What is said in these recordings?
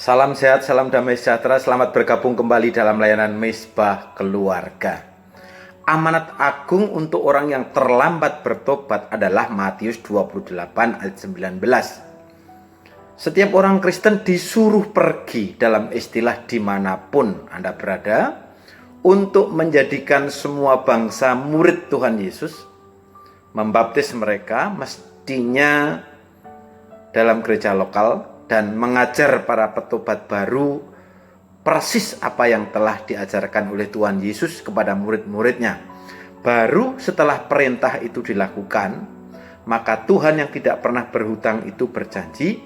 Salam sehat, salam damai sejahtera. Selamat bergabung kembali dalam layanan Misbah Keluarga. Amanat agung untuk orang yang terlambat bertobat adalah Matius 28 ayat 19. Setiap orang Kristen disuruh pergi dalam istilah dimanapun Anda berada untuk menjadikan semua bangsa murid Tuhan Yesus, membaptis mereka mestinya dalam gereja lokal dan mengajar para petobat baru persis apa yang telah diajarkan oleh Tuhan Yesus kepada murid-muridnya. Baru setelah perintah itu dilakukan, maka Tuhan yang tidak pernah berhutang itu berjanji,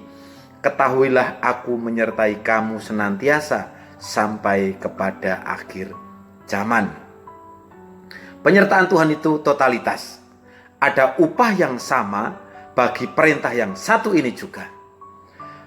"Ketahuilah aku menyertai kamu senantiasa sampai kepada akhir zaman." Penyertaan Tuhan itu totalitas. Ada upah yang sama bagi perintah yang satu ini juga.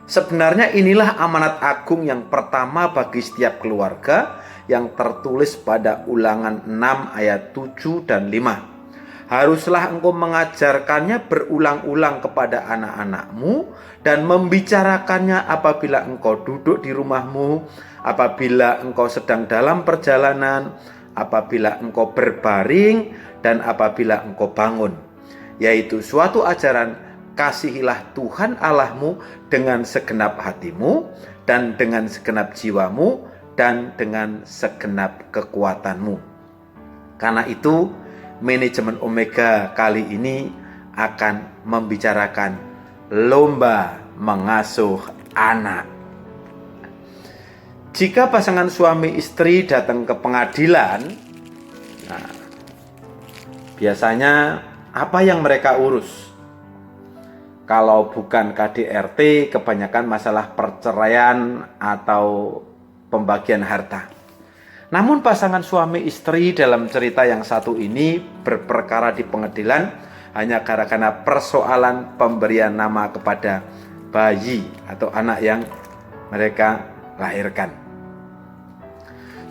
Sebenarnya inilah amanat agung yang pertama bagi setiap keluarga yang tertulis pada Ulangan 6 ayat 7 dan 5. Haruslah engkau mengajarkannya berulang-ulang kepada anak-anakmu dan membicarakannya apabila engkau duduk di rumahmu, apabila engkau sedang dalam perjalanan, apabila engkau berbaring, dan apabila engkau bangun. Yaitu suatu ajaran, kasihilah Tuhan Allahmu dengan segenap hatimu dan dengan segenap jiwamu dan dengan segenap kekuatanmu. Karena itu, manajemen Omega kali ini akan membicarakan lomba mengasuh anak. Jika pasangan suami istri datang ke pengadilan, biasanya apa yang mereka urus? Kalau bukan KDRT, kebanyakan masalah perceraian atau pembagian harta. Namun pasangan suami istri dalam cerita yang satu ini berperkara di pengadilan hanya gara-gara persoalan pemberian nama kepada bayi atau anak yang mereka lahirkan.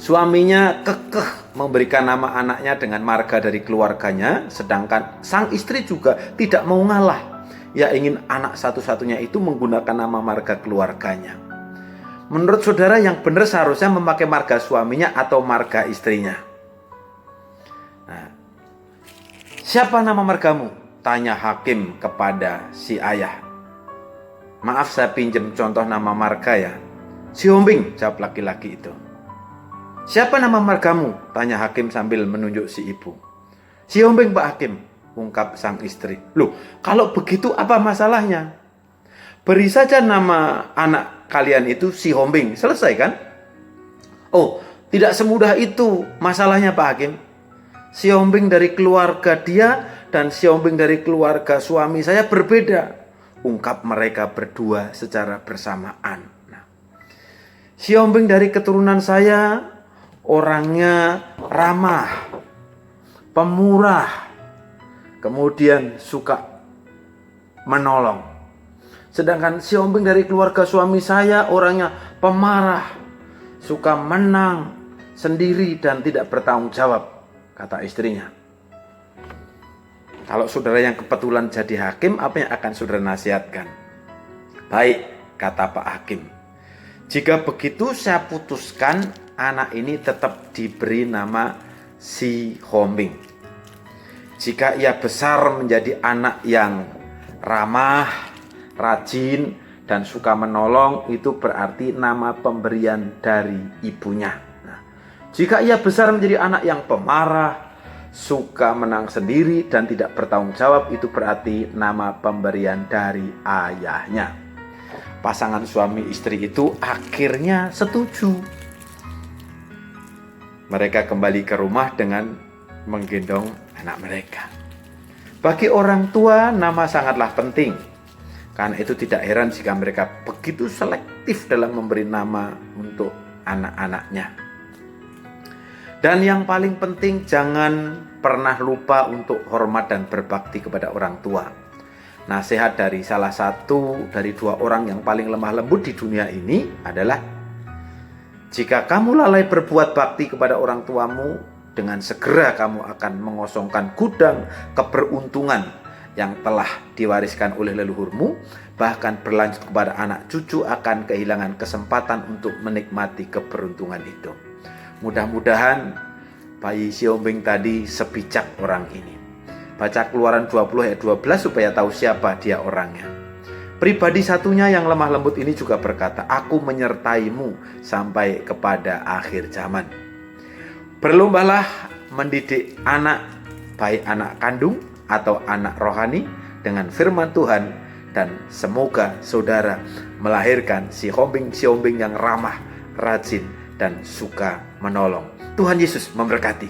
Suaminya kekeh memberikan nama anaknya dengan marga dari keluarganya, sedangkan sang istri juga tidak mau ngalah. Ia ingin anak satu-satunya itu menggunakan nama marga keluarganya. Menurut saudara, yang benar seharusnya memakai marga suaminya atau marga istrinya? Siapa nama margamu? Tanya hakim kepada si ayah. Maaf, saya pinjam contoh nama marga ya. Si Hombing, jawab laki-laki itu. Siapa nama margamu? Tanya hakim sambil menunjuk si ibu. Si Hombing, Pak Hakim, ungkap sang istri. Loh, kalau begitu apa masalahnya? Beri saja nama anak kalian itu si Hombing, selesai kan? Oh, tidak semudah itu masalahnya, Pak Hakim. Si Hombing dari keluarga dia dan si Hombing dari keluarga suami saya berbeda, ungkap mereka berdua secara bersamaan. Si Hombing dari keturunan saya orangnya ramah, pemurah, kemudian suka menolong. Sedangkan si Hombing dari keluarga suami saya orangnya pemarah, suka menang sendiri dan tidak bertanggung jawab, kata istrinya. Kalau saudara yang kebetulan jadi hakim, apa yang akan saudara nasihatkan? Baik, kata Pak Hakim. Jika begitu saya putuskan anak ini tetap diberi nama si Hombing. Jika ia besar menjadi anak yang ramah, rajin, dan suka menolong, itu berarti nama pemberian dari ibunya. Jika ia besar menjadi anak yang pemarah, suka menang sendiri, dan tidak bertanggung jawab, itu berarti nama pemberian dari ayahnya. Pasangan suami istri itu akhirnya setuju. Mereka kembali ke rumah dengan menggendong anak mereka. Bagi orang tua, nama sangatlah penting. Karena itu tidak heran jika mereka begitu selektif dalam memberi nama untuk anak-anaknya. Dan yang paling penting, jangan pernah lupa untuk hormat dan berbakti kepada orang tua. Nasihat dari salah satu dari dua orang yang paling lemah lembut di dunia ini adalah, jika kamu lalai berbuat bakti kepada orang tuamu, dengan segera kamu akan mengosongkan gudang keberuntungan yang telah diwariskan oleh leluhurmu, bahkan berlanjut kepada anak cucu, akan kehilangan kesempatan untuk menikmati keberuntungan itu. Mudah-mudahan bayi Siombing tadi sebijak orang ini. Baca Keluaran 20 ayat 12 supaya tahu siapa dia orangnya. Pribadi satunya yang lemah lembut ini juga berkata, aku menyertaimu sampai kepada akhir zaman. Berlombalah mendidik anak, baik anak kandung atau anak rohani, dengan firman Tuhan, dan semoga saudara melahirkan si Siombing yang ramah, rajin, dan suka menolong. Tuhan Yesus memberkati.